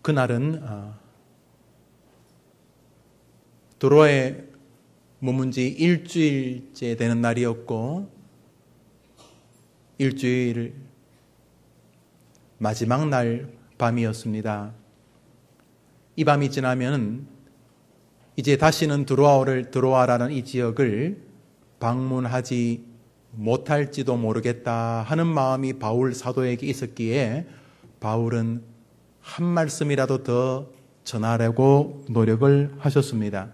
그날은 드로아에 머문 지 일주일째 되는 날이었고 일주일 마지막 날 밤이었습니다. 이 밤이 지나면 이제 다시는 드로아라는 이 지역을 방문하지 못할지도 모르겠다 하는 마음이 바울 사도에게 있었기에 바울은 한 말씀이라도 더 전하려고 노력을 하셨습니다.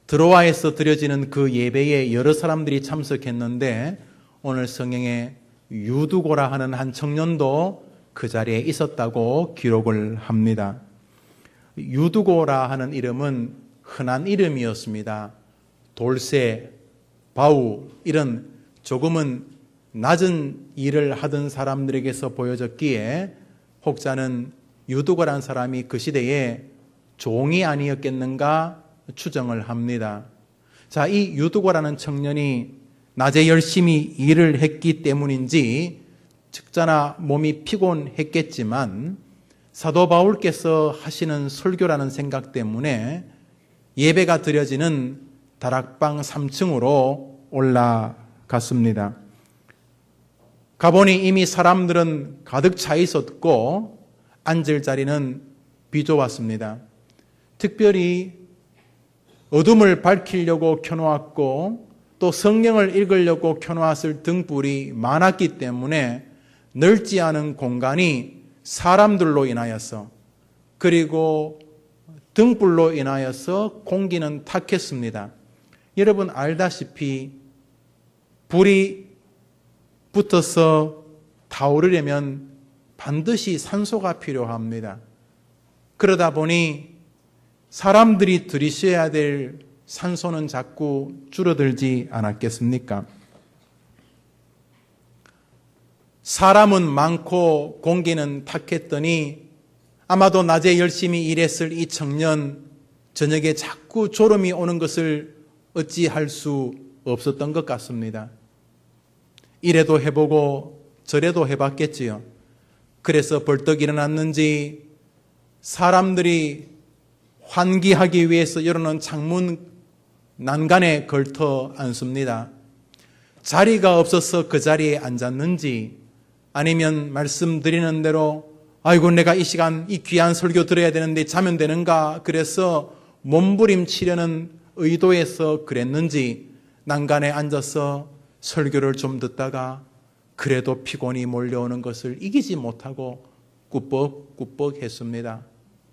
드로아에서 드려지는 그 예배에 여러 사람들이 참석했는데 오늘 성경에 유두고라 하는 한 청년도 그 자리에 있었다고 기록을 합니다. 유두고라 하는 이름은 흔한 이름이었습니다. 돌쇠, 바우 이런 조금은 낮은 일을 하던 사람들에게서 보여졌기에 혹자는 유두고라는 사람이 그 시대에 종이 아니었겠는가 추정을 합니다. 자, 이 유두고라는 청년이 낮에 열심히 일을 했기 때문인지 적잖아 몸이 피곤했겠지만 사도 바울께서 하시는 설교라는 생각 때문에 예배가 드려지는 다락방 3층으로 올라갔습니다. 가보니 이미 사람들은 가득 차 있었고 앉을 자리는 비좁았습니다. 특별히 어둠을 밝히려고 켜놓았고 또 성경을 읽으려고 켜놓았을 등불이 많았기 때문에 넓지 않은 공간이 사람들로 인하여서 그리고 등불로 인하여서 공기는 탁했습니다. 여러분 알다시피 불이 붙어서 타오르려면 반드시 산소가 필요합니다. 그러다 보니 사람들이 들이쉬어야 될 산소는 자꾸 줄어들지 않았겠습니까? 사람은 많고 공기는 탁했더니 아마도 낮에 열심히 일했을 이 청년 저녁에 자꾸 졸음이 오는 것을 어찌할 수 없었던 것 같습니다. 이래도 해보고 저래도 해봤겠지요. 그래서 벌떡 일어났는지 사람들이 환기하기 위해서 열어놓은 창문 난간에 걸터 앉습니다. 자리가 없어서 그 자리에 앉았는지 아니면 말씀드리는 대로 아이고 내가 이 시간 이 귀한 설교 들어야 되는데 자면 되는가 그래서 몸부림치려는 의도에서 그랬는지 난간에 앉아서 설교를 좀 듣다가 그래도 피곤이 몰려오는 것을 이기지 못하고 꾸벅꾸벅 했습니다.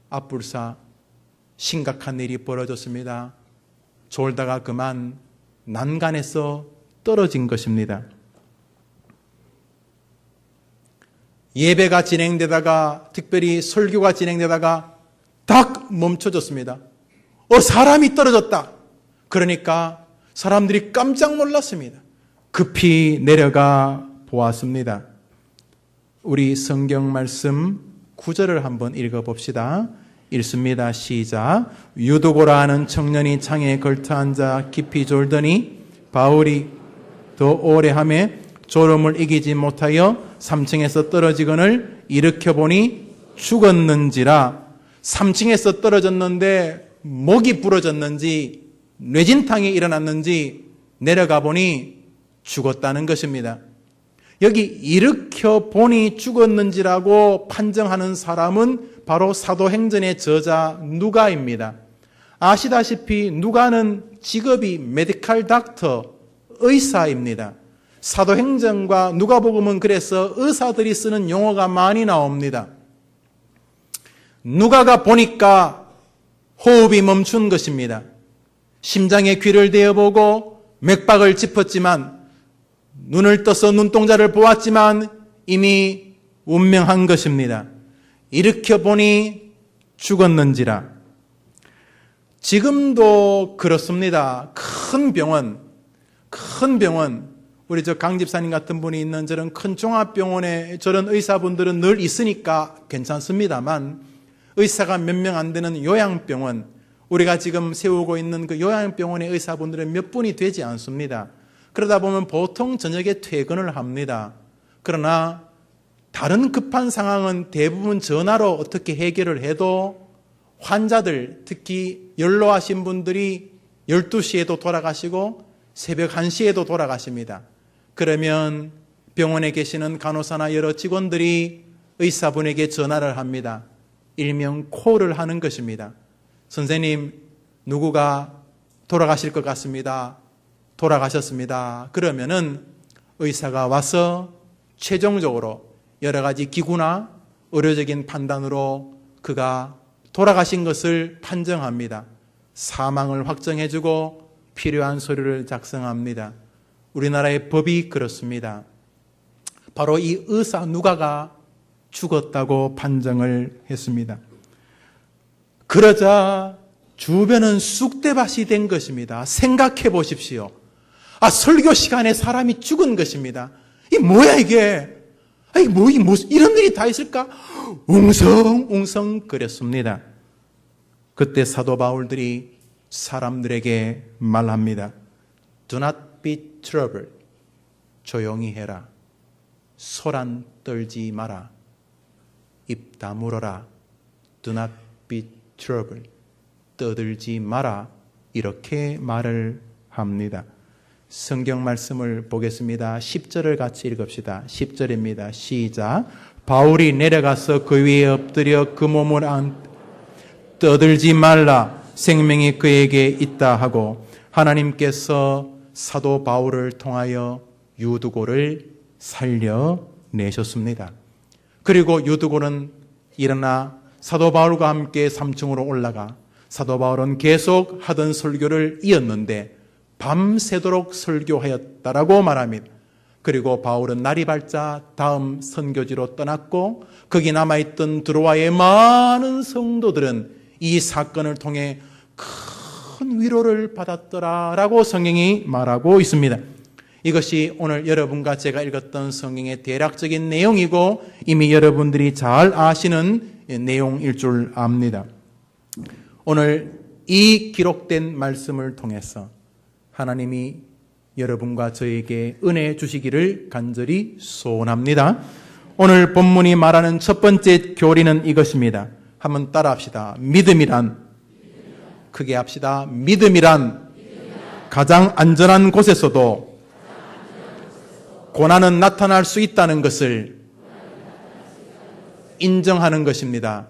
앞불사 심각한 일이 벌어졌습니다. 졸다가 그만 난간에서 떨어진 것입니다. 예배가 진행되다가 특별히 설교가 진행되다가 딱 멈춰졌습니다. 사람이 떨어졌다. 그러니까 사람들이 깜짝 놀랐습니다. 급히 내려가 보았습니다. 우리 성경 말씀 9절을 한번 읽어봅시다. 읽습니다. 시작. 유두고라 하는 청년이 창에 걸터 앉아 깊이 졸더니 바울이 더 오래 하매 졸음을 이기지 못하여 3층에서 떨어지거늘 일으켜보니 죽었는지라. 3층에서 떨어졌는데 목이 부러졌는지 뇌진탕이 일어났는지 내려가 보니 죽었다는 것입니다. 여기 일으켜보니 죽었는지라고 판정하는 사람은 바로 사도행전의 저자 누가입니다. 아시다시피 누가는 직업이 메디컬 닥터, 의사입니다. 사도행전과 누가복음은 그래서 의사들이 쓰는 용어가 많이 나옵니다. 누가가 보니까 호흡이 멈춘 것입니다. 심장에 귀를 대어보고 맥박을 짚었지만 눈을 떠서 눈동자를 보았지만 이미 운명한 것입니다. 일으켜보니 죽었는지라. 지금도 그렇습니다. 큰 병원, 우리 강 집사님 같은 분이 있는 저런 큰 종합병원에 저런 의사분들은 늘 있으니까 괜찮습니다만 의사가 몇 명 안 되는 요양병원, 우리가 지금 세우고 있는 그 요양병원의 의사분들은 몇 분이 되지 않습니다. 그러다 보면 보통 저녁에 퇴근을 합니다. 그러나 다른 급한 상황은 대부분 전화로 어떻게 해결을 해도 환자들, 특히 연로하신 분들이 12시에도 돌아가시고 새벽 1시에도 돌아가십니다. 그러면 병원에 계시는 간호사나 여러 직원들이 의사분에게 전화를 합니다. 일명 콜을 하는 것입니다. 선생님, 누구가 돌아가실 것 같습니다. 돌아가셨습니다. 그러면은 의사가 와서 최종적으로 여러 가지 기구나 의료적인 판단으로 그가 돌아가신 것을 판정합니다. 사망을 확정해주고 필요한 서류를 작성합니다. 우리나라의 법이 그렇습니다. 바로 이 의사 누가가 죽었다고 판정을 했습니다. 그러자 주변은 쑥대밭이 된 것입니다. 생각해 보십시오. 설교 시간에 사람이 죽은 것입니다. 이 뭐야 이게? 이런 일이 다 있을까? 웅성웅성 거렸습니다. 그때 사도 바울들이 사람들에게 말합니다. Do not be troubled. 조용히 해라. 소란 떨지 마라. 입 다물어라. Do not be troubled. 떠들지 마라. 이렇게 말을 합니다. 성경 말씀을 보겠습니다. 10절을 같이 읽읍시다. 10절입니다. 시작. 바울이 내려가서 그 위에 엎드려 그 몸을 떠들지 말라. 생명이 그에게 있다 하고 하나님께서 사도 바울을 통하여 유두고를 살려내셨습니다. 그리고 유두고는 일어나 사도 바울과 함께 3층으로 올라가 사도 바울은 계속 하던 설교를 이었는데 밤새도록 설교하였다라고 말합니다. 그리고 바울은 날이 밝자 다음 선교지로 떠났고 거기 남아있던 드로아의 많은 성도들은 이 사건을 통해 큰 위로를 받았더라라고 성경이 말하고 있습니다. 이것이 오늘 여러분과 제가 읽었던 성경의 대략적인 내용이고 이미 여러분들이 잘 아시는 내용일 줄 압니다. 오늘 이 기록된 말씀을 통해서 하나님이 여러분과 저에게 은혜 주시기를 간절히 소원합니다. 오늘 본문이 말하는 첫 번째 교리는 이것입니다. 한번 따라합시다. 믿음이란, 크게 합시다. 믿음이란 가장 안전한 곳에서도 고난은 나타날 수 있다는 것을 인정하는 것입니다.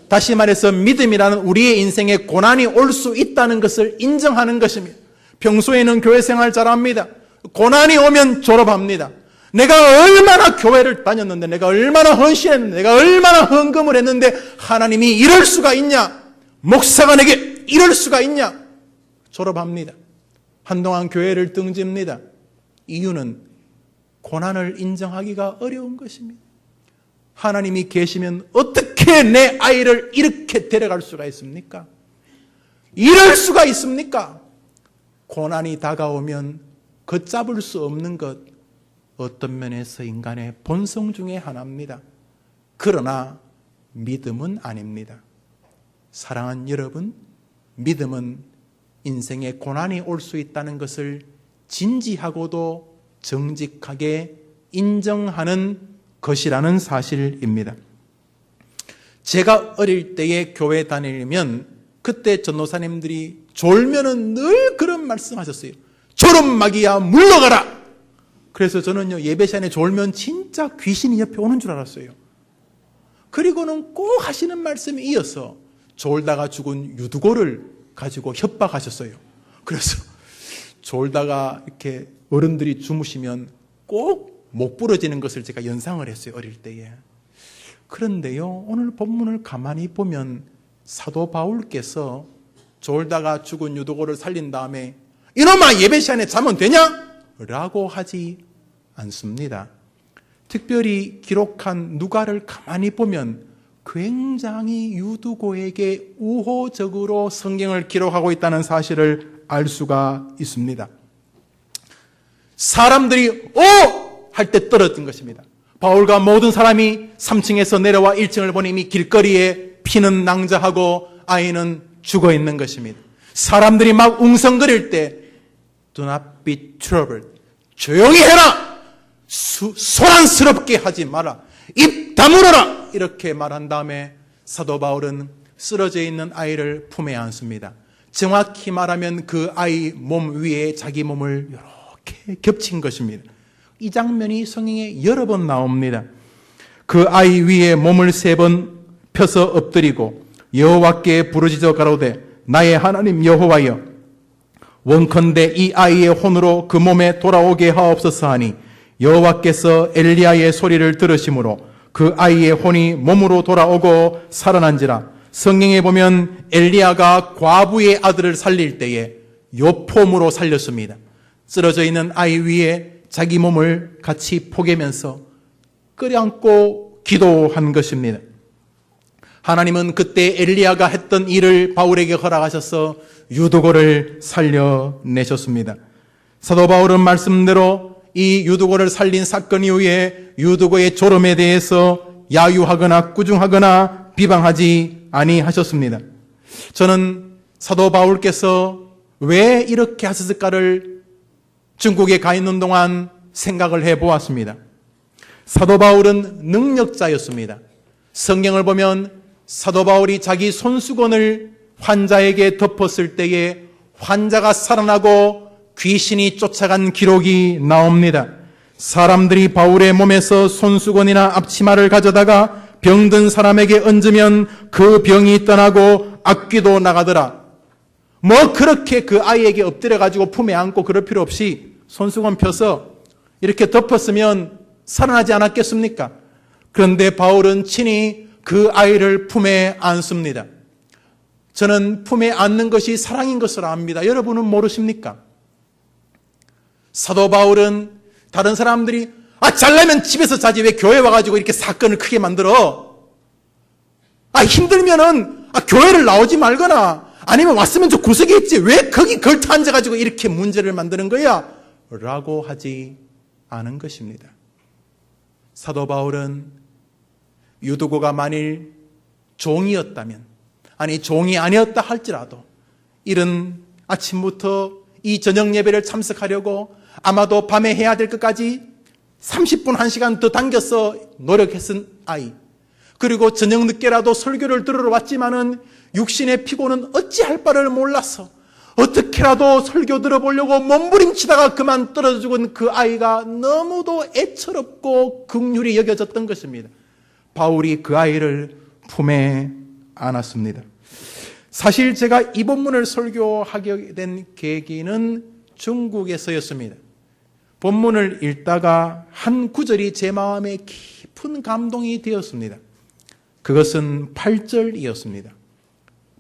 다시 말해서 믿음이라는 우리의 인생에 고난이 올 수 있다는 것을 인정하는 것입니다. 평소에는 교회 생활 잘합니다. 고난이 오면 졸업합니다. 내가 얼마나 교회를 다녔는데, 내가 얼마나 헌신했는데, 내가 얼마나 헌금을 했는데 하나님이 이럴 수가 있냐? 목사가 내게 이럴 수가 있냐? 졸업합니다. 한동안 교회를 등집니다. 이유는 고난을 인정하기가 어려운 것입니다. 하나님이 계시면 어떻게 내 아이를 이렇게 데려갈 수가 있습니까? 이럴 수가 있습니까? 고난이 다가오면 걷잡을 수 없는 것, 어떤 면에서 인간의 본성 중에 하나입니다. 그러나 믿음은 아닙니다. 사랑하는 여러분, 믿음은 인생에 고난이 올 수 있다는 것을 진지하고도 정직하게 인정하는 것이라는 사실입니다. 제가 어릴 때에 교회 다니면 그때 전도사님들이 졸면은 늘 그런 말씀하셨어요. 졸음마귀야 물러가라. 그래서 저는요, 예배 시간에 졸면 진짜 귀신이 옆에 오는 줄 알았어요. 그리고는 꼭 하시는 말씀이 이어서 졸다가 죽은 유두고를 가지고 협박하셨어요. 그래서 졸다가 이렇게 어른들이 주무시면 꼭 목 부러지는 것을 제가 연상을 했어요, 어릴 때에. 그런데요, 오늘 본문을 가만히 보면 사도 바울께서 졸다가 죽은 유두고를 살린 다음에 이놈아 예배 시간에 자면 되냐? 라고 하지 않습니다. 특별히 기록한 누가를 가만히 보면 굉장히 유두고에게 우호적으로 성경을 기록하고 있다는 사실을 알 수가 있습니다. 사람들이 할 때 떨어진 것입니다. 바울과 모든 사람이 3층에서 내려와 1층을 보니 이미 길거리에 피는 낭자하고 아이는 죽어 있는 것입니다. 사람들이 막 웅성거릴 때 Do not be troubled. 조용히 해라. 소란스럽게 하지 마라. 입 다물어라. 이렇게 말한 다음에 사도 바울은 쓰러져 있는 아이를 품에 안습니다. 정확히 말하면 그 아이 몸 위에 자기 몸을 이렇게 겹친 것입니다. 이 장면이 성경에 여러 번 나옵니다. 그 아이 위에 몸을 3번 펴서 엎드리고 여호와께 부르짖어 가로되 나의 하나님 여호와여 원컨대 이 아이의 혼으로 그 몸에 돌아오게 하옵소서 하니 여호와께서 엘리야의 소리를 들으심으로 그 아이의 혼이 몸으로 돌아오고 살아난지라. 성경에 보면 엘리야가 과부의 아들을 살릴 때에 요폼으로 살렸습니다. 쓰러져 있는 아이 위에 자기 몸을 같이 포개면서 끌어안고 기도한 것입니다. 하나님은 그때 엘리야가 했던 일을 바울에게 허락하셔서 유두고를 살려내셨습니다. 사도 바울은 말씀대로 이 유두고를 살린 사건 이후에 유두고의 졸음에 대해서 야유하거나 꾸중하거나 비방하지 아니하셨습니다. 저는 사도 바울께서 왜 이렇게 하셨을까를 중국에 가 있는 동안 생각을 해보았습니다. 사도 바울은 능력자였습니다. 성경을 보면 사도 바울이 자기 손수건을 환자에게 덮었을 때에 환자가 살아나고 귀신이 쫓아간 기록이 나옵니다. 사람들이 바울의 몸에서 손수건이나 앞치마를 가져다가 병든 사람에게 얹으면 그 병이 떠나고 악귀도 나가더라. 뭐 그렇게 그 아이에게 엎드려가지고 품에 안고 그럴 필요 없이 손수건 펴서 이렇게 덮었으면 살아나지 않았겠습니까? 그런데 바울은 친히 그 아이를 품에 안습니다. 저는 품에 안는 것이 사랑인 것을 압니다. 여러분은 모르십니까? 사도 바울은 다른 사람들이 잘나면 집에서 자지 왜 교회 와가지고 이렇게 사건을 크게 만들어? 힘들면은 교회를 나오지 말거나 아니면 왔으면 저 구석에 있지 왜 거기 걸터 앉아가지고 이렇게 문제를 만드는 거야? 라고 하지 않은 것입니다. 사도 바울은 유두고가 만일 종이었다면 종이 아니었다 할지라도 이른 아침부터 이 저녁 예배를 참석하려고 아마도 밤에 해야 될 것까지 30분 1시간 더 당겨서 노력했은 아이, 그리고 저녁 늦게라도 설교를 들으러 왔지만은 육신의 피곤은 어찌할 바를 몰라서 어떻게라도 설교 들어보려고 몸부림치다가 그만 떨어져 죽은 그 아이가 너무도 애처롭고 긍휼히 여겨졌던 것입니다. 바울이 그 아이를 품에 안았습니다. 사실 제가 이 본문을 설교하게 된 계기는 중국에서였습니다. 본문을 읽다가 한 구절이 제 마음에 깊은 감동이 되었습니다. 그것은 8절이었습니다.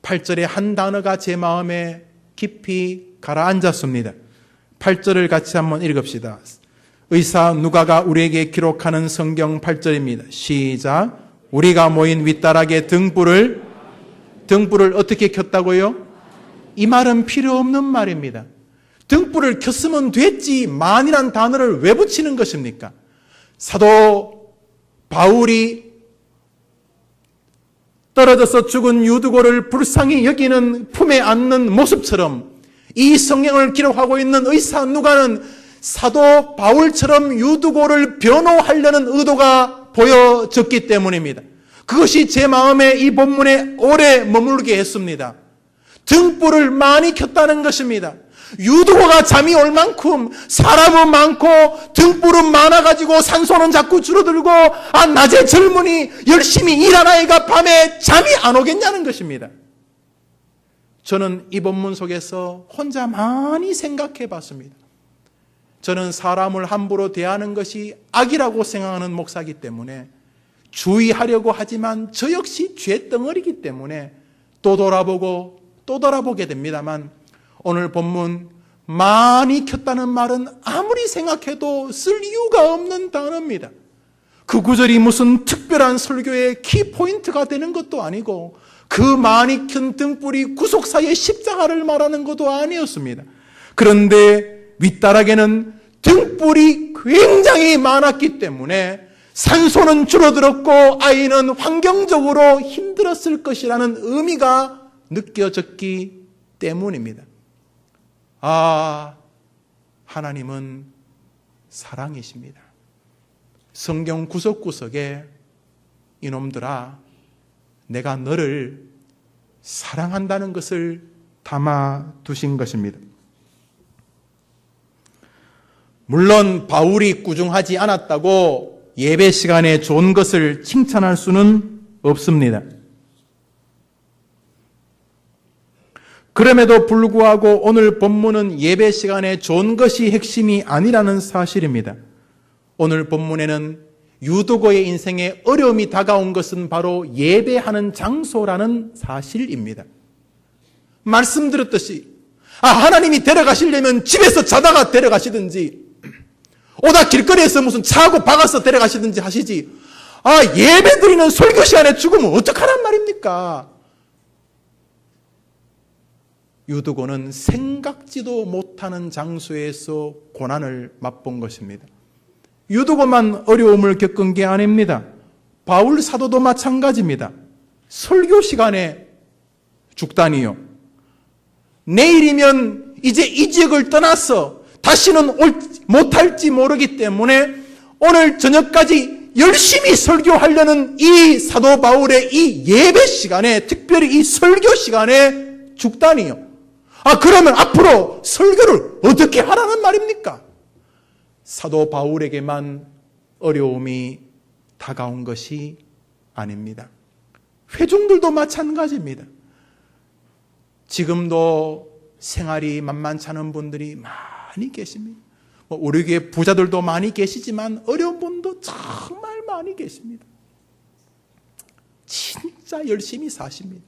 8절의 한 단어가 제 마음에 깊이 가라앉았습니다. 8절을 같이 한번 읽읍시다. 의사 누가가 우리에게 기록하는 성경 8절입니다. 시작. 우리가 모인 윗다락에 등불을 어떻게 켰다고요? 이 말은 필요 없는 말입니다. 등불을 켰으면 됐지 만이란 단어를 왜 붙이는 것입니까? 사도 바울이 떨어져서 죽은 유두고를 불쌍히 여기는 품에 안는 모습처럼 이 성경을 기록하고 있는 의사 누가는 사도 바울처럼 유두고를 변호하려는 의도가 보여졌기 때문입니다. 그것이 제 마음에 이 본문에 오래 머물게 했습니다. 등불을 많이 켰다는 것입니다. 유두고가 잠이 올 만큼 사람은 많고 등불은 많아가지고 산소는 자꾸 줄어들고 낮에 젊은이 열심히 일한 아이가 밤에 잠이 안 오겠냐는 것입니다. 저는 이 본문 속에서 혼자 많이 생각해 봤습니다. 저는 사람을 함부로 대하는 것이 악이라고 생각하는 목사이기 때문에 주의하려고 하지만 저 역시 죄덩어리이기 때문에 또 돌아보고 또 돌아보게 됩니다만 오늘 본문 많이 켰다는 말은 아무리 생각해도 쓸 이유가 없는 단어입니다. 그 구절이 무슨 특별한 설교의 키포인트가 되는 것도 아니고 그 많이 켠 등불이 구속사의 십자가를 말하는 것도 아니었습니다. 그런데 윗다락에는 등불이 굉장히 많았기 때문에 산소는 줄어들었고 아이는 환경적으로 힘들었을 것이라는 의미가 느껴졌기 때문입니다. 하나님은 사랑이십니다. 성경 구석구석에 이놈들아, 내가 너를 사랑한다는 것을 담아 두신 것입니다. 물론 바울이 꾸중하지 않았다고 예배 시간에 좋은 것을 칭찬할 수는 없습니다. 그럼에도 불구하고 오늘 본문은 예배 시간에 좋은 것이 핵심이 아니라는 사실입니다. 오늘 본문에는 유두고의 인생에 어려움이 다가온 것은 바로 예배하는 장소라는 사실입니다. 말씀드렸듯이 하나님이 데려가시려면 집에서 자다가 데려가시든지 오다 길거리에서 무슨 차고 박아서 데려가시든지 하시지, 예배 드리는 설교 시간에 죽으면 어떡하란 말입니까? 유두고는 생각지도 못하는 장소에서 고난을 맛본 것입니다. 유두고만 어려움을 겪은 게 아닙니다. 바울 사도도 마찬가지입니다. 설교 시간에 죽다니요. 내일이면 이제 이 지역을 떠나서 다시는 못할지 모르기 때문에 오늘 저녁까지 열심히 설교하려는 이 사도 바울의 이 예배 시간에, 특별히 이 설교 시간에 죽다니요. 그러면 앞으로 설교를 어떻게 하라는 말입니까? 사도 바울에게만 어려움이 다가온 것이 아닙니다. 회중들도 마찬가지입니다. 지금도 생활이 만만치 않은 분들이 많이 계십니다. 우리 교회 부자들도 많이 계시지만 어려운 분도 정말 많이 계십니다. 진짜 열심히 사십니다.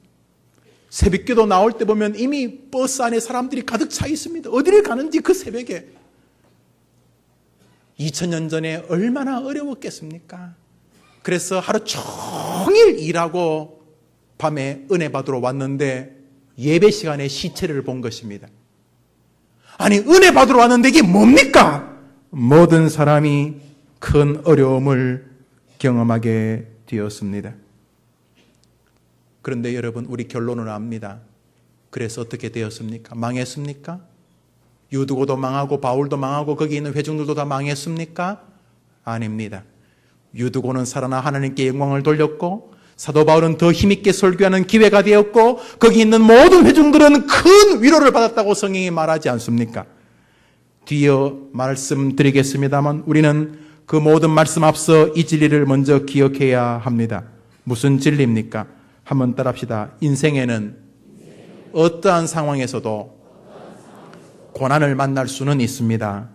새벽기도 나올 때 보면 이미 버스 안에 사람들이 가득 차 있습니다. 어디를 가는지 그 새벽에. 2000년 전에 얼마나 어려웠겠습니까? 그래서 하루 종일 일하고 밤에 은혜 받으러 왔는데 예배 시간에 시체를 본 것입니다. 아니, 은혜 받으러 왔는데 이게 뭡니까? 모든 사람이 큰 어려움을 경험하게 되었습니다. 그런데 여러분, 우리 결론을 압니다. 그래서 어떻게 되었습니까? 망했습니까? 유두고도 망하고 바울도 망하고 거기 있는 회중들도 다 망했습니까? 아닙니다. 유두고는 살아나 하나님께 영광을 돌렸고 사도 바울은 더 힘있게 설교하는 기회가 되었고 거기 있는 모든 회중들은 큰 위로를 받았다고 성경이 말하지 않습니까? 뒤에 말씀드리겠습니다만 우리는 그 모든 말씀 앞서 이 진리를 먼저 기억해야 합니다. 무슨 진리입니까? 한번 따라합시다. 인생에는 어떠한 상황에서도 고난을 만날 수는 있습니다.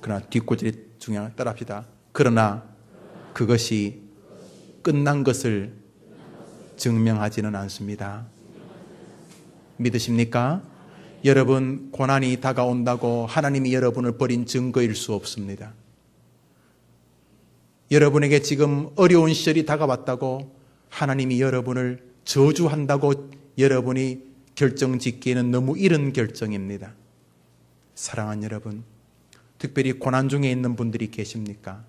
그러나 뒷구절이 중요한, 따라합시다. 그러나 그것이 끝난 것을 증명하지는 않습니다. 믿으십니까? 여러분, 고난이 다가온다고 하나님이 여러분을 버린 증거일 수 없습니다. 여러분에게 지금 어려운 시절이 다가왔다고 하나님이 여러분을 저주한다고 여러분이 결정 짓기에는 너무 이른 결정입니다. 사랑하는 여러분, 특별히 고난 중에 있는 분들이 계십니까?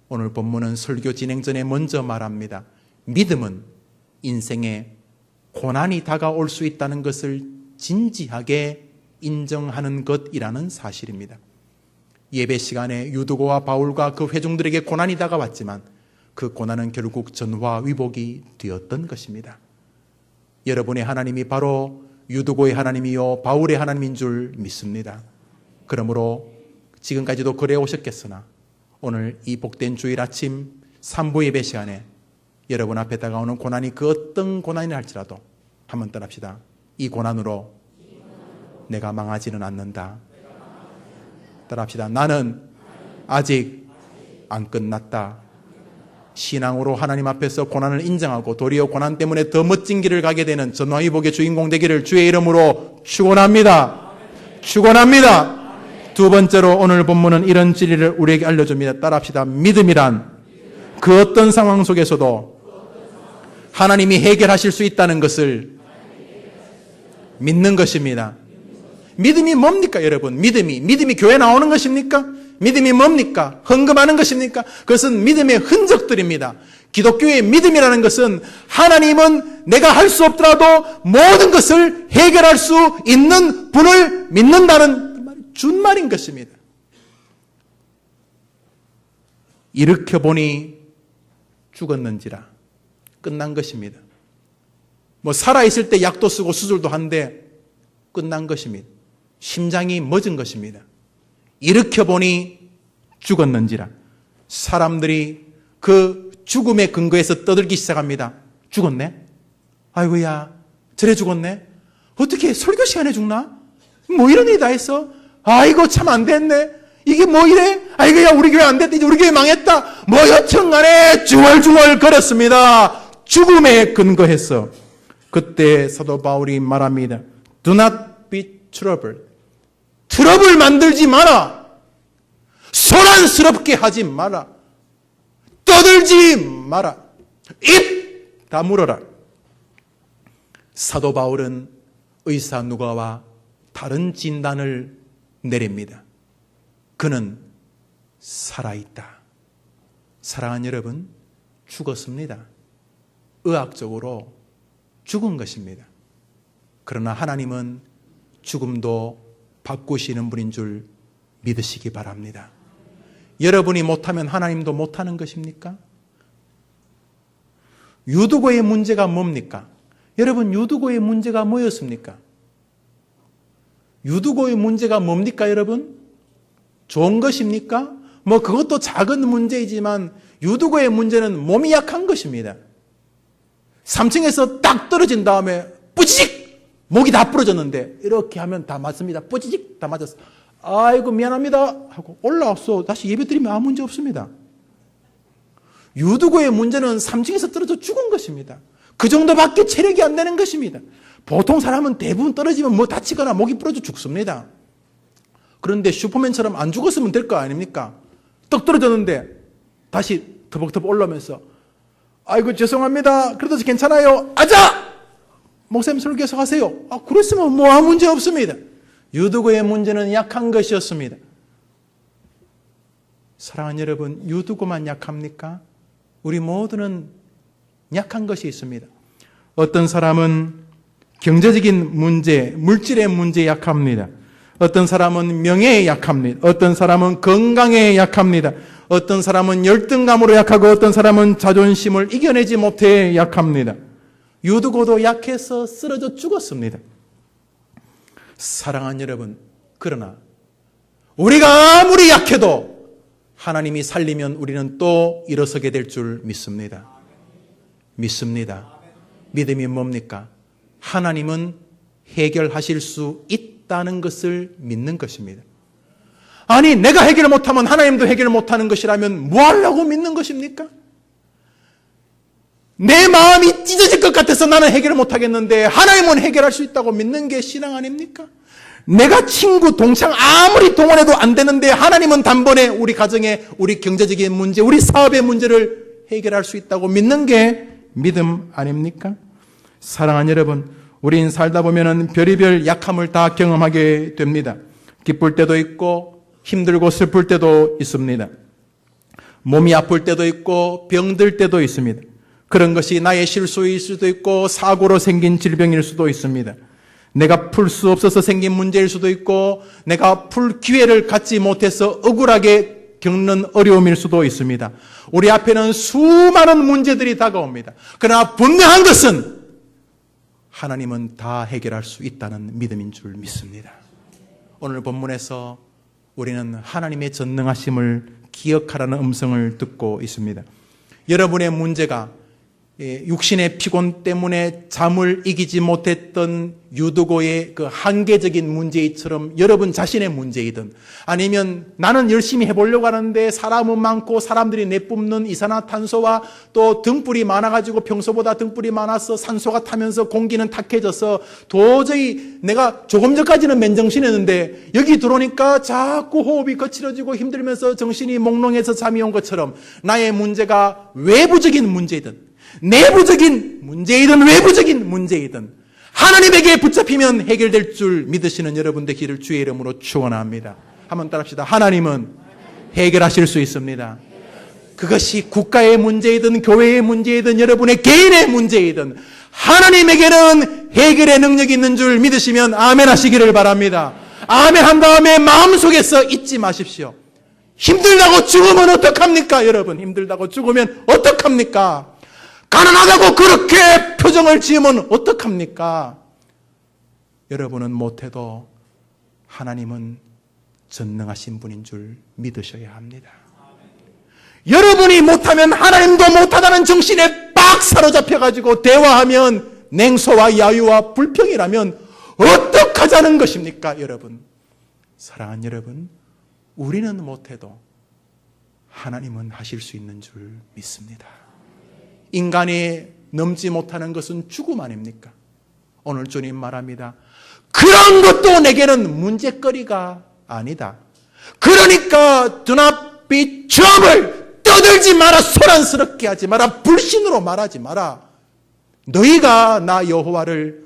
오늘 본문은 설교 진행 전에 먼저 말합니다. 믿음은 인생에 고난이 다가올 수 있다는 것을 진지하게 인정하는 것이라는 사실입니다. 예배 시간에 유두고와 바울과 그 회중들에게 고난이 다가왔지만 그 고난은 결국 전화위복이 되었던 것입니다. 여러분의 하나님이 바로 유두고의 하나님이요 바울의 하나님인 줄 믿습니다. 그러므로 지금까지도 그래 오셨겠으나 오늘 이 복된 주일 아침 3부 예배 시간에 여러분 앞에 다가오는 고난이 그 어떤 고난이라 할지라도 한번 따라합시다. 이 고난으로 내가 망하지는 않는다. 따라합시다. 나는 아직 안 끝났다. 신앙으로 하나님 앞에서 고난을 인정하고 도리어 고난 때문에 더 멋진 길을 가게 되는 전화위복의 주인공 되기를 주의 이름으로 축원합니다. 축원합니다. 두 번째로 오늘 본문은 이런 진리를 우리에게 알려줍니다. 따라합시다. 믿음이란 그 어떤 상황 속에서도 하나님이 해결하실 수 있다는 것을 믿는 것입니다. 믿음이 뭡니까, 여러분? 믿음이 교회 나오는 것입니까? 믿음이 뭡니까? 헌금하는 것입니까? 그것은 믿음의 흔적들입니다. 기독교의 믿음이라는 것은 하나님은 내가 할 수 없더라도 모든 것을 해결할 수 있는 분을 믿는다는 준말인 것입니다. 일으켜보니 죽었는지라. 끝난 것입니다. 뭐 살아있을 때 약도 쓰고 수술도 한데 끝난 것입니다. 심장이 멎은 것입니다. 일으켜보니 죽었는지라. 사람들이 그 죽음의 근거에서 떠들기 시작합니다. 죽었네? 아이고야, 저래 죽었네? 어떻게 설교 시간에 죽나? 뭐 이런 일이 다 했어? 아이고 참 안 됐네. 이게 뭐 이래? 아이고야, 우리 교회 안 됐다. 이제 우리 교회 망했다. 뭐 여튼간에 중얼중얼 걸었습니다. 죽음에 근거해서. 그때 사도 바울이 말합니다. Do not be troubled. 트러블 만들지 마라. 소란스럽게 하지 마라. 떠들지 마라. 입 다물어라. 사도 바울은 의사 누가와 다른 진단을 내립니다. 그는 살아있다. 사랑하는 여러분, 죽었습니다. 의학적으로 죽은 것입니다. 그러나 하나님은 죽음도 바꾸시는 분인 줄 믿으시기 바랍니다. 여러분이 못하면 하나님도 못하는 것입니까? 유두고의 문제가 뭡니까? 여러분, 유두고의 문제가 뭐였습니까? 유두고의 문제가 뭡니까, 여러분? 좋은 것입니까? 뭐 그것도 작은 문제이지만 유두고의 문제는 몸이 약한 것입니다. 3층에서 딱 떨어진 다음에 뿌지직! 목이 다 부러졌는데 이렇게 하면 다 맞습니다. 뿌지직! 다 맞았어. 아이고 미안합니다 하고 올라왔어. 다시 예배드리면 아무 문제 없습니다. 유두고의 문제는 3층에서 떨어져 죽은 것입니다. 그 정도밖에 체력이 안 되는 것입니다. 보통 사람은 대부분 떨어지면 뭐 다치거나 목이 부러져 죽습니다. 그런데 슈퍼맨처럼 안 죽었으면 될 거 아닙니까? 떡 떨어졌는데 다시 터벅터벅 올라오면서 아이고 죄송합니다. 그래도 괜찮아요. 아자! 목사님 설교 계속 하세요. 아, 그랬으면 뭐 아무 문제 없습니다. 유두고의 문제는 약한 것이었습니다. 사랑하는 여러분, 유두고만 약합니까? 우리 모두는 약한 것이 있습니다. 어떤 사람은 경제적인 문제, 물질의 문제에 약합니다. 어떤 사람은 명예에 약합니다. 어떤 사람은 건강에 약합니다. 어떤 사람은 열등감으로 약하고 어떤 사람은 자존심을 이겨내지 못해 약합니다. 유두고도 약해서 쓰러져 죽었습니다. 사랑하는 여러분, 그러나 우리가 아무리 약해도 하나님이 살리면 우리는 또 일어서게 될 줄 믿습니다. 믿습니다. 믿음이 뭡니까? 하나님은 해결하실 수 있다는 것을 믿는 것입니다. 아니, 내가 해결 못하면 하나님도 해결 못하는 것이라면 뭐 하려고 믿는 것입니까? 내 마음이 찢어질 것 같아서 나는 해결 못하겠는데 하나님은 해결할 수 있다고 믿는 게 신앙 아닙니까? 내가 친구, 동창 아무리 동원해도 안 되는데 하나님은 단번에 우리 가정에, 우리 경제적인 문제, 우리 사업의 문제를 해결할 수 있다고 믿는 게 믿음 아닙니까? 사랑하는 여러분, 우린 살다 보면은 별의별 약함을 다 경험하게 됩니다. 기쁠 때도 있고 힘들고 슬플 때도 있습니다. 몸이 아플 때도 있고 병들 때도 있습니다. 그런 것이 나의 실수일 수도 있고 사고로 생긴 질병일 수도 있습니다. 내가 풀 수 없어서 생긴 문제일 수도 있고 내가 풀 기회를 갖지 못해서 억울하게 겪는 어려움일 수도 있습니다. 우리 앞에는 수많은 문제들이 다가옵니다. 그러나 분명한 것은 하나님은 다 해결할 수 있다는 믿음인 줄 믿습니다. 오늘 본문에서 우리는 하나님의 전능하심을 기억하라는 음성을 듣고 있습니다. 여러분의 문제가 육신의 피곤 때문에 잠을 이기지 못했던 유두고의 그 한계적인 문제이처럼 여러분 자신의 문제이든 아니면 나는 열심히 해보려고 하는데 사람은 많고 사람들이 내뿜는 이산화탄소와 또 등불이 많아가지고 평소보다 등불이 많아서 산소가 타면서 공기는 탁해져서 도저히 내가 조금 전까지는 맨정신이었는데 여기 들어오니까 자꾸 호흡이 거칠어지고 힘들면서 정신이 몽롱해서 잠이 온 것처럼 나의 문제가 외부적인 문제이든 내부적인 문제이든 외부적인 문제이든 하나님에게 붙잡히면 해결될 줄 믿으시는 여러분 되기를 주의 이름으로 축원합니다. 한번 따라합시다. 하나님은 해결하실 수 있습니다. 그것이 국가의 문제이든 교회의 문제이든 여러분의 개인의 문제이든 하나님에게는 해결의 능력이 있는 줄 믿으시면 아멘 하시기를 바랍니다. 아멘 한 다음에 마음속에서 잊지 마십시오. 힘들다고 죽으면 어떡합니까? 여러분, 힘들다고 죽으면 어떡합니까? 가난하다고 그렇게 표정을 지으면 어떡합니까? 여러분은 못해도 하나님은 전능하신 분인 줄 믿으셔야 합니다. 여러분이 못하면 하나님도 못하다는 정신에 빡 사로잡혀가지고 대화하면 냉소와 야유와 불평이라면 어떡하자는 것입니까? 여러분, 사랑하는 여러분, 우리는 못해도 하나님은 하실 수 있는 줄 믿습니다. 인간이 넘지 못하는 것은 죽음 아닙니까? 오늘 주님 말합니다. 그런 것도 내게는 문제거리가 아니다. 그러니까 do not be trouble. 떠들지 마라. 소란스럽게 하지 마라. 불신으로 말하지 마라. 너희가 나 여호와를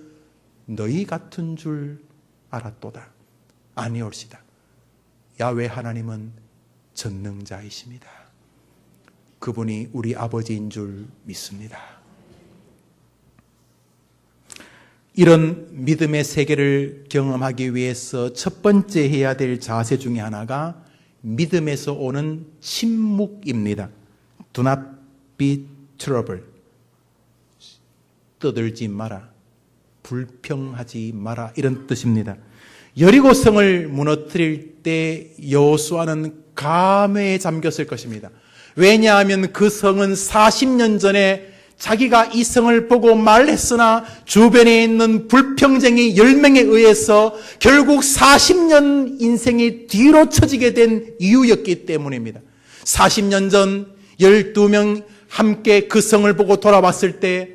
너희 같은 줄 알았도다. 아니올시다. 야훼 하나님은 전능자이십니다. 그분이 우리 아버지인 줄 믿습니다. 이런 믿음의 세계를 경험하기 위해서 첫 번째 해야 될 자세 중에 하나가 믿음에서 오는 침묵입니다. Do not be troubled. 떠들지 마라. 불평하지 마라. 이런 뜻입니다. 여리고성을 무너뜨릴 때 여호수아는 감회에 잠겼을 것입니다. 왜냐하면 그 성은 40년 전에 자기가 이 성을 보고 말했으나 주변에 있는 불평쟁이 10명에 의해서 결국 40년 인생이 뒤로 처지게 된 이유였기 때문입니다. 40년 전 12명 함께 그 성을 보고 돌아봤을 때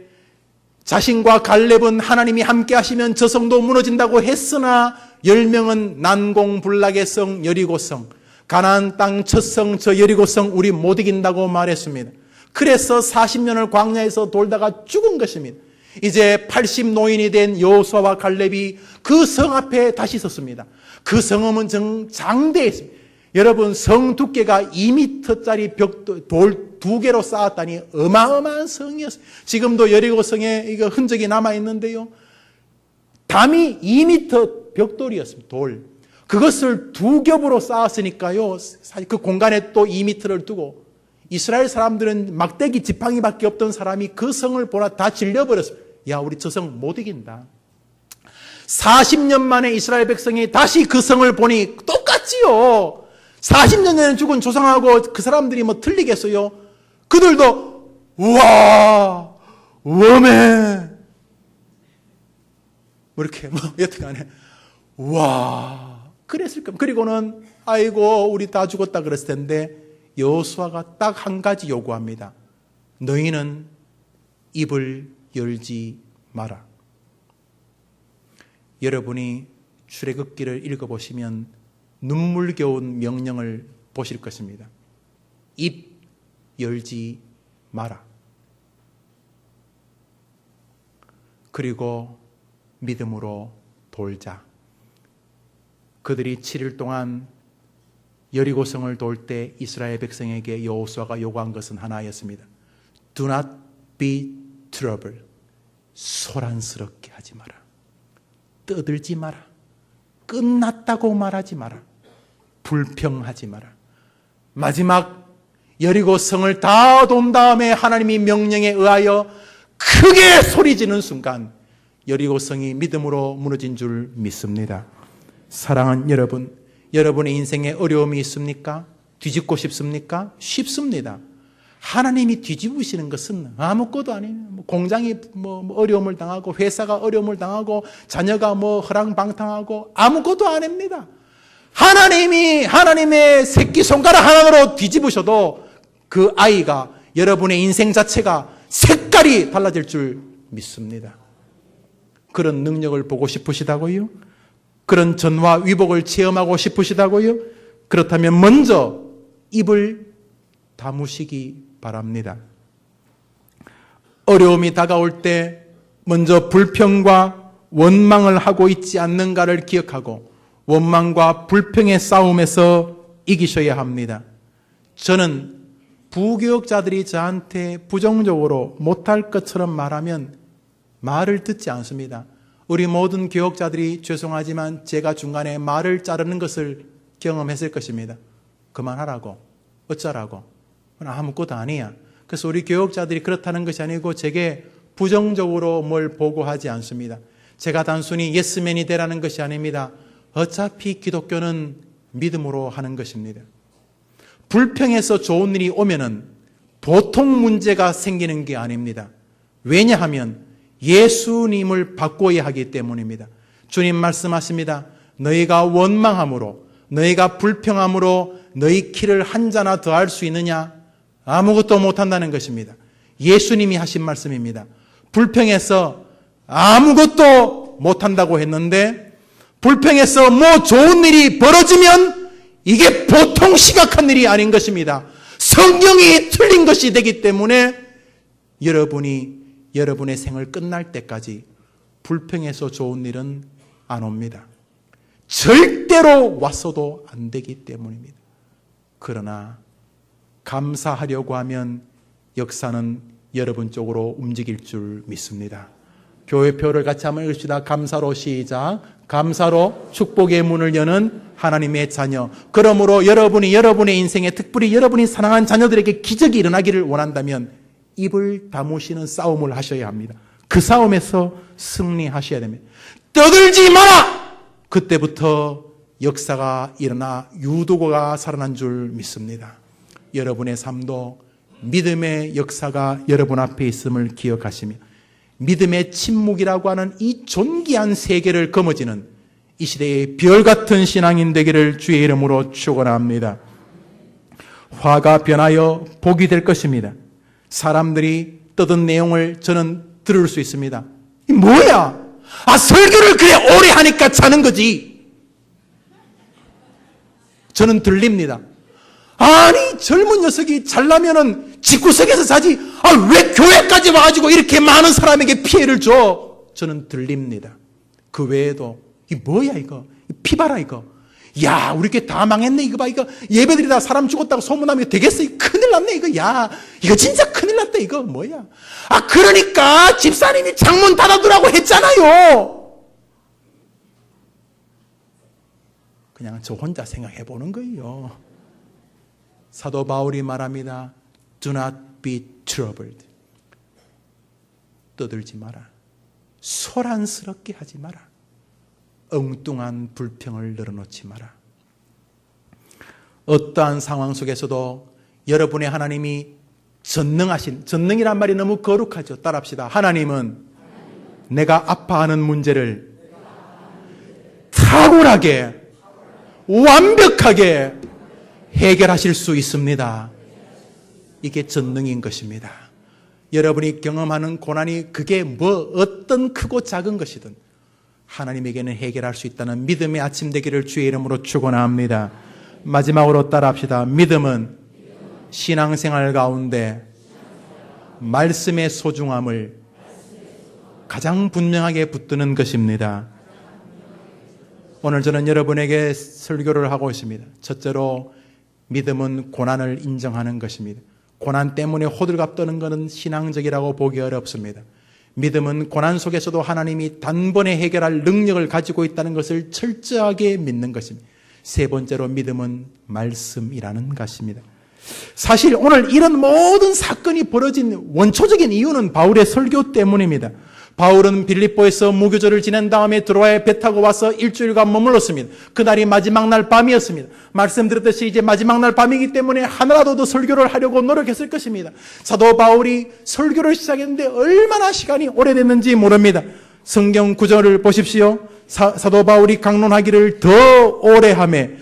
자신과 갈렙은 하나님이 함께 하시면 저 성도 무너진다고 했으나 10명은 난공불락의 성 여리고성, 가나안 땅 첫 성 저 여리고성 우리 못 이긴다고 말했습니다. 그래서 40년을 광야에서 돌다가 죽은 것입니다. 이제 80 노인이 된 여호수아와 갈렙이 그 성 앞에 다시 섰습니다. 그 성읍은 장대했습니다. 여러분, 성 두께가 2m짜리 돌 2개로 쌓았다니 어마어마한 성이었어요. 지금도 여리고성에 이거 흔적이 남아있는데요. 담이 2m 벽돌이었습니다. 돌. 그것을 2겹으로 쌓았으니까요. 사실 그 공간에 또 2m를 두고 이스라엘 사람들은 막대기 지팡이밖에 없던 사람이 그 성을 보나 다 질려버렸어요. 야, 우리 저 성 못 이긴다. 40년 만에 이스라엘 백성이 다시 그 성을 보니 똑같지요. 40년 전에 죽은 조상하고 그 사람들이 뭐 틀리겠어요? 그들도 우와 웜에 뭐 이렇게 뭐 여튼간에 우와 그랬을 겁니다. 그리고는 아이고 우리 다 죽었다 그랬을 텐데 여호수아가 딱 한 가지 요구합니다. 너희는 입을 열지 마라. 여러분이 출애굽기를 읽어보시면 눈물겨운 명령을 보실 것입니다. 입 열지 마라. 그리고 믿음으로 돌자. 그들이 7일 동안 여리고성을 돌 때 이스라엘 백성에게 여호수아가 요구한 것은 하나였습니다. Do not be troubled. 소란스럽게 하지 마라. 떠들지 마라. 끝났다고 말하지 마라. 불평하지 마라. 마지막 여리고성을 다 돈 다음에 하나님이 명령에 의하여 크게 소리지는 순간 여리고성이 믿음으로 무너진 줄 믿습니다. 사랑하는 여러분, 여러분의 인생에 어려움이 있습니까? 뒤집고 싶습니까? 쉽습니다. 하나님이 뒤집으시는 것은 아무것도 아니에요. 공장이 어려움을 당하고 회사가 어려움을 당하고 자녀가 허랑방탕하고 아무것도 아닙니다. 하나님이 하나님의 새끼손가락 하나로 뒤집으셔도 그 아이가 여러분의 인생 자체가 색깔이 달라질 줄 믿습니다. 그런 능력을 보고 싶으시다고요? 그런 전화 위복을 체험하고 싶으시다고요? 그렇다면 먼저 입을 다무시기 바랍니다. 어려움이 다가올 때 먼저 불평과 원망을 하고 있지 않는가를 기억하고 원망과 불평의 싸움에서 이기셔야 합니다. 저는 부교역자들이 저한테 부정적으로 못할 것처럼 말하면 말을 듣지 않습니다. 우리 모든 교역자들이 죄송하지만 제가 중간에 말을 자르는 것을 경험했을 것입니다. 그만하라고. 어쩌라고. 아무것도 아니야. 그래서 우리 교육자들이 그렇다는 것이 아니고 제게 부정적으로 뭘 보고하지 않습니다. 제가 단순히 예스맨이 되라는 것이 아닙니다. 어차피 기독교는 믿음으로 하는 것입니다. 불평해서 좋은 일이 오면은 보통 문제가 생기는 게 아닙니다. 왜냐하면 예수님을 바꿔야 하기 때문입니다. 주님 말씀하십니다. 너희가 원망함으로, 너희가 불평함으로 너희 키를 한 자나 더할 수 있느냐? 아무것도 못한다는 것입니다. 예수님이 하신 말씀입니다. 불평해서 아무것도 못한다고 했는데 불평해서 뭐 좋은 일이 벌어지면 이게 보통 심각한 일이 아닌 것입니다. 성경이 틀린 것이 되기 때문에 여러분의 생을 끝날 때까지 불평해서 좋은 일은 안 옵니다. 절대로 왔어도 안 되기 때문입니다. 그러나 감사하려고 하면 역사는 여러분 쪽으로 움직일 줄 믿습니다. 교회표를 같이 한번 읽읍시다. 감사로 시작. 감사로 축복의 문을 여는 하나님의 자녀. 그러므로 여러분이 여러분의 인생에 특별히 여러분이 사랑하는 자녀들에게 기적이 일어나기를 원한다면 입을 다무시는 싸움을 하셔야 합니다. 그 싸움에서 승리하셔야 됩니다. 떠들지 마라! 그때부터 역사가 일어나 유도가 살아난 줄 믿습니다. 여러분의 삶도 믿음의 역사가 여러분 앞에 있음을 기억하시며 믿음의 침묵이라고 하는 이 존귀한 세계를 거머쥐는 이 시대의 별 같은 신앙인 되기를 주의 이름으로 축원합니다. 화가 변하여 복이 될 것입니다. 사람들이 떠든 내용을 저는 들을 수 있습니다. 이 뭐야? 설교를 그래 오래 하니까 자는 거지. 저는 들립니다. 아니 젊은 녀석이 잘나면은 집구석에서 자지. 왜 교회까지 와가지고 이렇게 많은 사람에게 피해를 줘? 저는 들립니다. 그 외에도 이 뭐야 이거? 피봐라 이거. 야 우리 교회 다 망했네 이거 봐 이거. 예배드리다 사람 죽었다고 소문나면 되겠어? 큰일 났네 이거. 야 이거 진짜 큰일 났다 이거 뭐야? 그러니까 집사님이 창문 닫아두라고 했잖아요. 그냥 저 혼자 생각해 보는 거예요. 사도 바울이 말합니다. Do not be troubled. 떠들지 마라. 소란스럽게 하지 마라. 엉뚱한 불평을 늘어놓지 마라. 어떠한 상황 속에서도 여러분의 하나님이 전능이란 말이 너무 거룩하죠. 따라합시다. 하나님은 내가 아파하는 문제를 탁월하게 완벽하게 해결하실 수 있습니다. 이게 전능인 것입니다. 여러분이 경험하는 고난이 그게 어떤 크고 작은 것이든 하나님에게는 해결할 수 있다는 믿음의 아침 되기를 주의 이름으로 축원합니다. 마지막으로 따라합시다. 믿음은 신앙생활 가운데 말씀의 소중함을 가장 분명하게 붙드는 것입니다. 오늘 저는 여러분에게 설교를 하고 있습니다. 첫째로 믿음은 고난을 인정하는 것입니다. 고난 때문에 호들갑 떠는 것은 신앙적이라고 보기 어렵습니다. 믿음은 고난 속에서도 하나님이 단번에 해결할 능력을 가지고 있다는 것을 철저하게 믿는 것입니다. 세 번째로 믿음은 말씀이라는 것입니다. 사실 오늘 이런 모든 사건이 벌어진 원초적인 이유는 바울의 설교 때문입니다. 바울은 빌립보에서 무교절을 지낸 다음에 드로아에 배 타고 와서 일주일간 머물렀습니다. 그날이 마지막 날 밤이었습니다. 말씀드렸듯이 이제 마지막 날 밤이기 때문에 하나라도 더 설교를 하려고 노력했을 것입니다. 사도 바울이 설교를 시작했는데 얼마나 시간이 오래됐는지 모릅니다. 성경 구절을 보십시오. 사도 바울이 강론하기를 더 오래 하매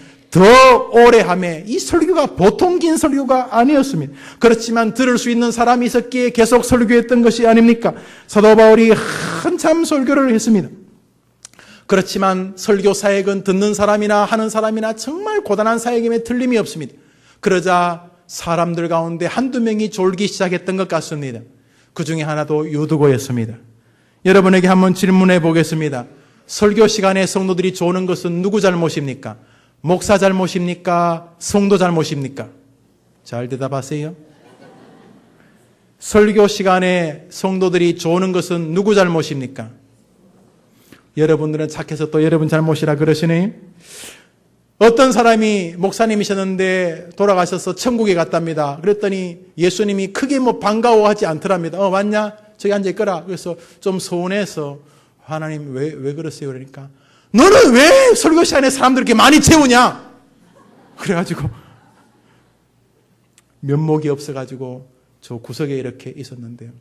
이 설교가 보통 긴 설교가 아니었습니다. 그렇지만 들을 수 있는 사람이 있었기에 계속 설교했던 것이 아닙니까? 사도 바울이 한참 설교를 했습니다. 그렇지만 설교 사역은 듣는 사람이나 하는 사람이나 정말 고단한 사역임에 틀림이 없습니다. 그러자 사람들 가운데 한두 명이 졸기 시작했던 것 같습니다. 그 중에 하나도 유두고였습니다. 여러분에게 한번 질문해 보겠습니다. 설교 시간에 성도들이 조는 것은 누구 잘못입니까? 목사 잘못입니까? 성도 잘못입니까? 잘 대답하세요. 설교 시간에 성도들이 조는 것은 누구 잘못입니까? 여러분들은 착해서 또 여러분 잘못이라 그러시네. 어떤 사람이 목사님이셨는데 돌아가셔서 천국에 갔답니다. 그랬더니 예수님이 크게 반가워하지 않더랍니다. 왔냐? 저기 앉아있거라. 그래서 좀 서운해서 하나님 왜 그러세요? 그러니까 너는 왜 설교 시간에 사람들 이렇게 많이 채우냐? 그래가지고 면목이 없어가지고 저 구석에 이렇게 있었는데요.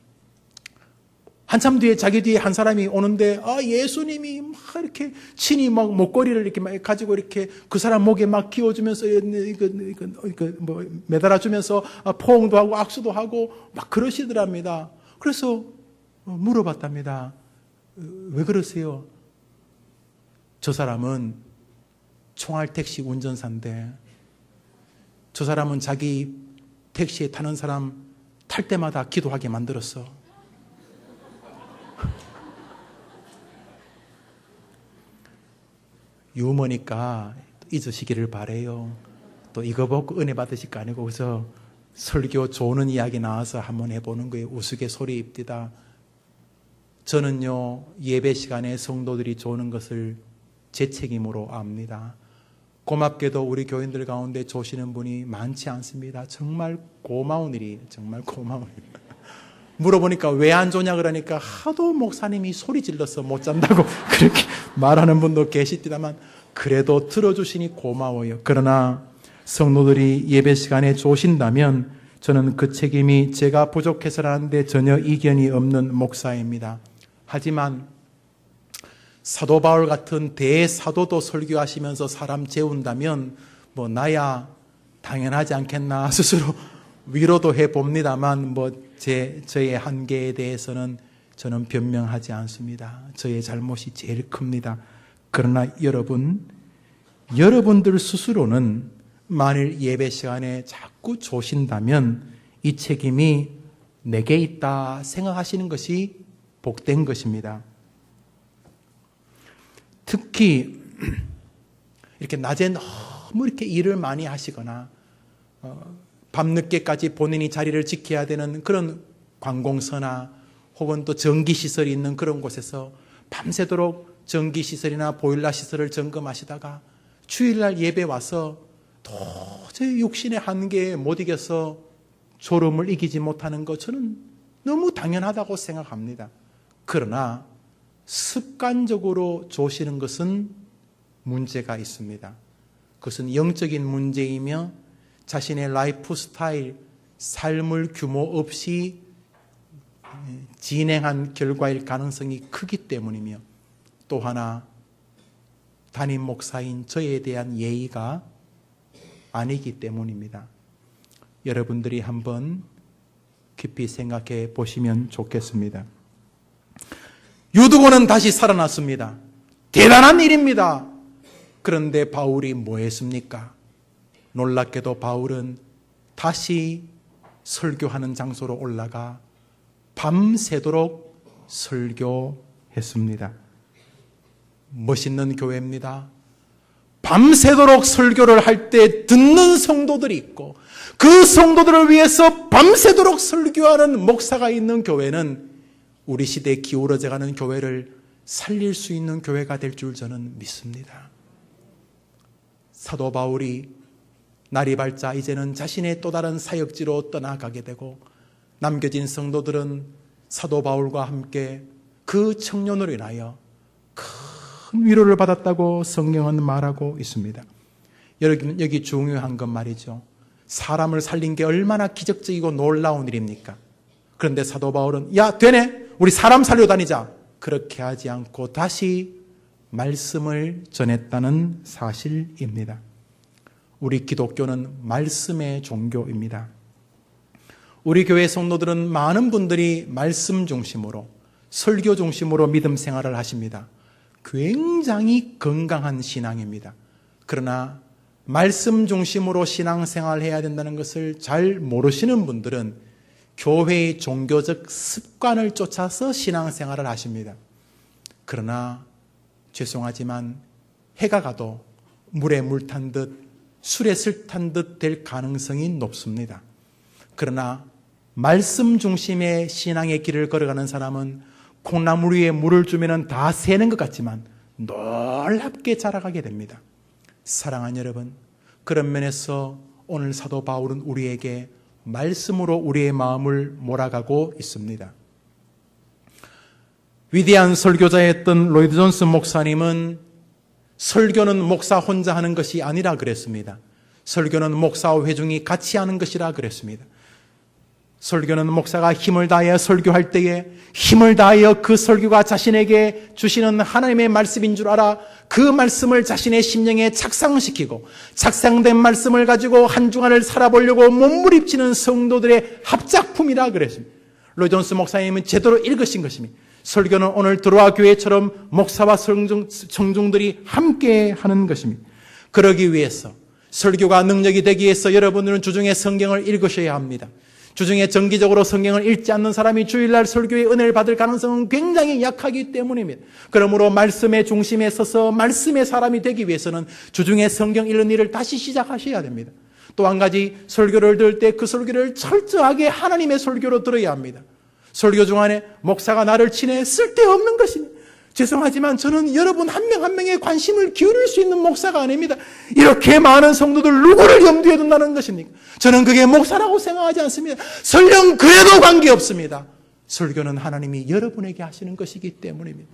한참 뒤에 자기 뒤에 한 사람이 오는데 예수님이 막 이렇게 친히 막 목걸이를 이렇게 막 가지고 이렇게 그 사람 목에 막 끼워주면서 매달아주면서 포옹도 하고 악수도 하고 막 그러시더랍니다. 그래서 물어봤답니다. 왜 그러세요? 저 사람은 총알택시 운전사인데 저 사람은 자기 택시에 타는 사람 탈 때마다 기도하게 만들었어. 유머니까 잊으시기를 바래요. 또 이거 보고 은혜 받으실 거 아니고 그래서 설교 좋은 이야기 나와서 한번 해보는 거예요. 우스갯소리입니다. 저는요 예배 시간에 성도들이 조는 것을 제 책임으로 압니다. 고맙게도 우리 교인들 가운데 조시는 분이 많지 않습니다. 정말 고마운 일이에요. 정말 고마운 일. 물어보니까 왜 안 조냐 그러니까 하도 목사님이 소리 질러서 못 잔다고 그렇게 말하는 분도 계시지만 그래도 들어주시니 고마워요. 그러나 성도들이 예배 시간에 조신다면 저는 그 책임이 제가 부족해서라는데 전혀 이견이 없는 목사입니다. 하지만 사도 바울 같은 대사도도 설교하시면서 사람 재운다면 나야 당연하지 않겠나 스스로 위로도 해봅니다만 저의 한계에 대해서는 저는 변명하지 않습니다. 저의 잘못이 제일 큽니다. 그러나 여러분들 스스로는 만일 예배 시간에 자꾸 조신다면 이 책임이 내게 있다 생각하시는 것이 복된 것입니다. 특히 이렇게 낮에 너무 이렇게 일을 많이 하시거나 밤늦게까지 본인이 자리를 지켜야 되는 그런 관공서나 혹은 또 전기시설이 있는 그런 곳에서 밤새도록 전기시설이나 보일러 시설을 점검하시다가 주일날 예배 와서 도저히 육신의 한계에 못 이겨서 졸음을 이기지 못하는 것 저는 너무 당연하다고 생각합니다. 그러나 습관적으로 조시는 것은 문제가 있습니다. 그것은 영적인 문제이며 자신의 라이프 스타일, 삶을 규모 없이 진행한 결과일 가능성이 크기 때문이며 또 하나 담임 목사인 저에 대한 예의가 아니기 때문입니다. 여러분들이 한번 깊이 생각해 보시면 좋겠습니다. 유두고는 다시 살아났습니다. 대단한 일입니다. 그런데 바울이 뭐 했습니까? 놀랍게도 바울은 다시 설교하는 장소로 올라가 밤새도록 설교했습니다. 멋있는 교회입니다. 밤새도록 설교를 할 때 듣는 성도들이 있고 그 성도들을 위해서 밤새도록 설교하는 목사가 있는 교회는 우리 시대에 기울어져가는 교회를 살릴 수 있는 교회가 될 줄 저는 믿습니다. 사도 바울이 날이 밝자 이제는 자신의 또 다른 사역지로 떠나가게 되고 남겨진 성도들은 사도 바울과 함께 그 청년으로 인하여 큰 위로를 받았다고 성경은 말하고 있습니다. 여기 중요한 건 말이죠. 사람을 살린 게 얼마나 기적적이고 놀라운 일입니까? 그런데 사도 바울은 야 되네 우리 사람 살려 다니자 그렇게 하지 않고 다시 말씀을 전했다는 사실입니다. 우리 기독교는 말씀의 종교입니다. 우리 교회 성도들은 많은 분들이 말씀 중심으로 설교 중심으로 믿음 생활을 하십니다. 굉장히 건강한 신앙입니다. 그러나 말씀 중심으로 신앙생활을 해야 된다는 것을 잘 모르시는 분들은 교회의 종교적 습관을 쫓아서 신앙생활을 하십니다. 그러나 죄송하지만 해가 가도 물에 물 탄 듯 술에 술 탄 듯 될 가능성이 높습니다. 그러나 말씀 중심의 신앙의 길을 걸어가는 사람은 콩나물 위에 물을 주면 다 새는 것 같지만 놀랍게 자라가게 됩니다. 사랑하는 여러분, 그런 면에서 오늘 사도 바울은 우리에게 말씀으로 우리의 마음을 몰아가고 있습니다. 위대한 설교자였던 로이드 존슨 목사님은 설교는 목사 혼자 하는 것이 아니라 그랬습니다. 설교는 목사와 회중이 같이 하는 것이라 그랬습니다. 설교는 목사가 힘을 다하여 설교할 때에 힘을 다하여 그 설교가 자신에게 주시는 하나님의 말씀인 줄 알아 그 말씀을 자신의 심령에 착상시키고 착상된 말씀을 가지고 한 주간을 살아보려고 몸부림치는 성도들의 합작품이라 그랬습니다. 로이드 존슨 목사님은 제대로 읽으신 것입니다. 설교는 오늘 들어와 교회처럼 목사와 청중들이 함께 하는 것입니다. 그러기 위해서 설교가 능력이 되기 위해서 여러분들은 주중에 성경을 읽으셔야 합니다. 주중에 정기적으로 성경을 읽지 않는 사람이 주일날 설교의 은혜를 받을 가능성은 굉장히 약하기 때문입니다. 그러므로 말씀의 중심에 서서 말씀의 사람이 되기 위해서는 주중에 성경 읽는 일을 다시 시작하셔야 됩니다. 또 한 가지, 설교를 들을 때 그 설교를 철저하게 하나님의 설교로 들어야 합니다. 설교 중간에 목사가 나를 치네 쓸데없는 것입니다. 죄송하지만 저는 여러분 한 명 한 명의 관심을 기울일 수 있는 목사가 아닙니다. 이렇게 많은 성도들 누구를 염두에 둔다는 것입니까? 저는 그게 목사라고 생각하지 않습니다. 설령 그래도 관계없습니다. 설교는 하나님이 여러분에게 하시는 것이기 때문입니다.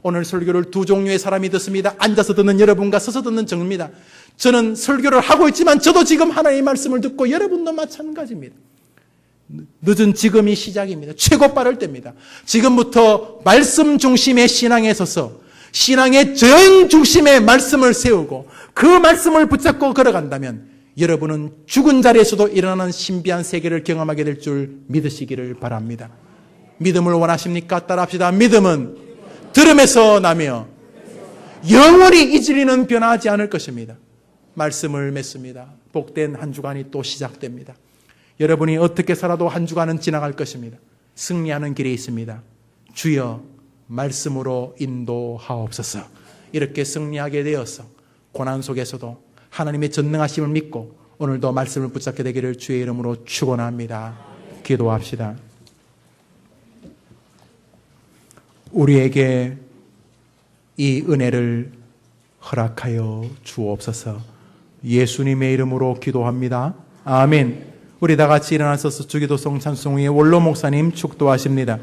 오늘 설교를 두 종류의 사람이 듣습니다. 앉아서 듣는 여러분과 서서 듣는 저입니다. 저는 설교를 하고 있지만 저도 지금 하나님의 말씀을 듣고 여러분도 마찬가지입니다. 늦은 지금이 시작입니다. 최고 빠를 때입니다. 지금부터 말씀 중심의 신앙에 서서 신앙의 전 중심의 말씀을 세우고 그 말씀을 붙잡고 걸어간다면 여러분은 죽은 자리에서도 일어나는 신비한 세계를 경험하게 될 줄 믿으시기를 바랍니다. 믿음을 원하십니까? 따라합시다. 믿음은 들음에서 나며 영원히 이질리는 변하지 않을 것입니다. 말씀을 맺습니다. 복된 한 주간이 또 시작됩니다. 여러분이 어떻게 살아도 한 주간은 지나갈 것입니다. 승리하는 길에 있습니다. 주여 말씀으로 인도하옵소서. 이렇게 승리하게 되어서 고난 속에서도 하나님의 전능하심을 믿고 오늘도 말씀을 붙잡게 되기를 주의 이름으로 축원합니다. 기도합시다. 우리에게 이 은혜를 허락하여 주옵소서. 예수님의 이름으로 기도합니다. 아멘. 우리 다 같이 일어나셔서 주기도송 찬송 위에 원로 목사님 축도하십니다.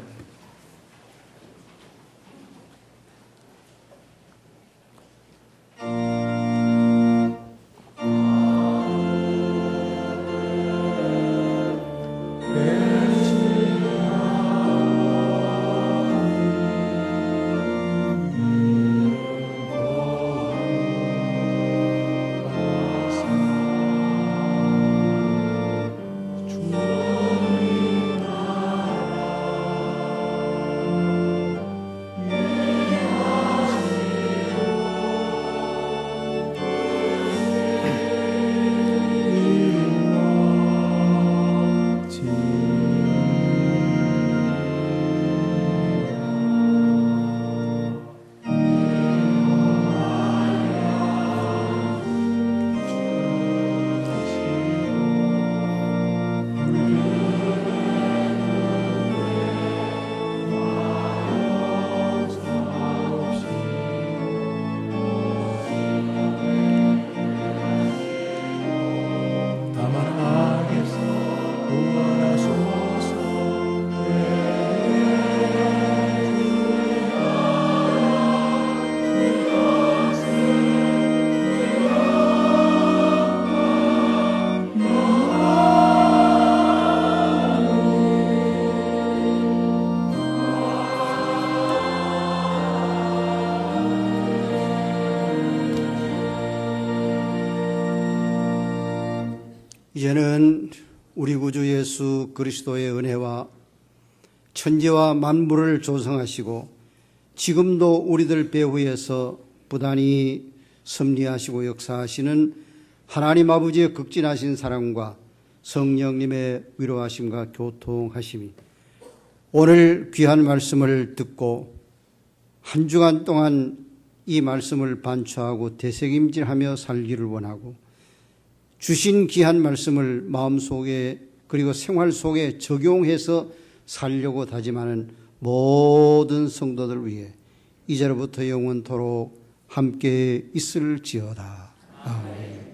이제는 우리 구주 예수 그리스도의 은혜와 천지와 만물을 조성하시고 지금도 우리들 배후에서 부단히 섭리하시고 역사하시는 하나님 아버지의 극진하신 사랑과 성령님의 위로하심과 교통하심이 오늘 귀한 말씀을 듣고 한 주간 동안 이 말씀을 반추하고 되새김질하며 살기를 원하고 주신 귀한 말씀을 마음속에 그리고 생활 속에 적용해서 살려고 다짐하는 모든 성도들 위해 이제로부터 영원토록 함께 있을지어다. 아멘.